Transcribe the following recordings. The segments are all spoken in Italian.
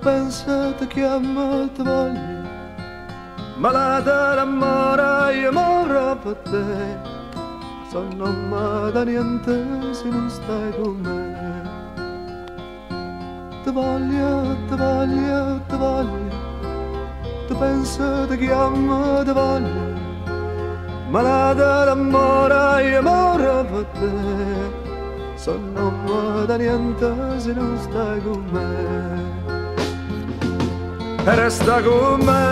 pensa, ti chiama, ti voglio, malata d'amore, io moro per te. Sono mai da niente se non stai con me. Ti voglio, ti voglio, ti voglio, tu pensa, ti chiama, ti voglio, malata d'amore, io moro per te. Sono mai da niente se non stai con me. E resta con me,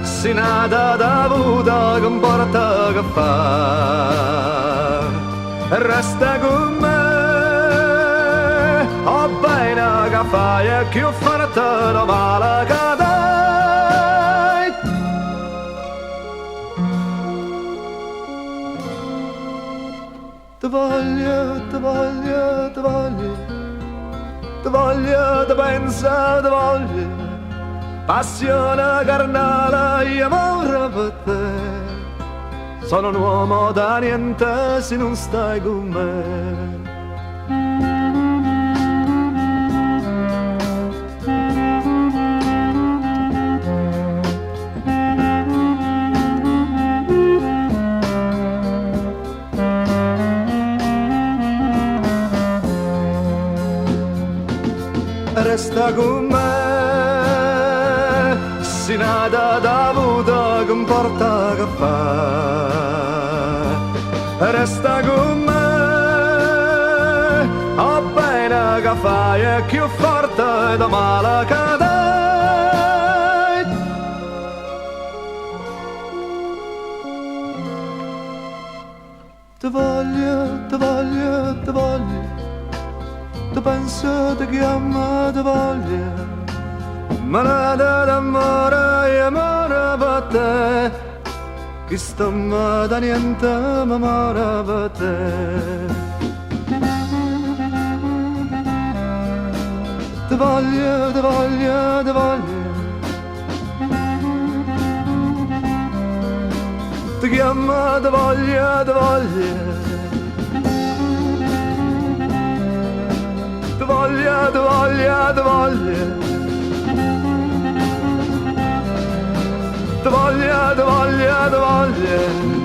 si nata da vuta che porta che fa. E resta con me, ho bene che fai e che ho fatto da male che dai. Ti voglio, ti voglio, ti voglio, ti voglio, ti penso, ti voglio, passione carnale, io amore per te. Sono un uomo da niente se non stai con me. Resta con me, si nata da vuta che porta che fa. Resta con me, ho bene che fai e più forte da male che dai. Ti voglio, ti voglio, ti voglio, tu pensa, ti chiama, ti voglio, malata d'amore e amore per te. Chi sta mai da niente, ma amore per te. Ti voglio, ti voglio, ti voglio, ti chiama, ti voglio, ti voglio. Ti voglio, ti voglio, ti voglio, ti voglio, ti voglio, ti voglio.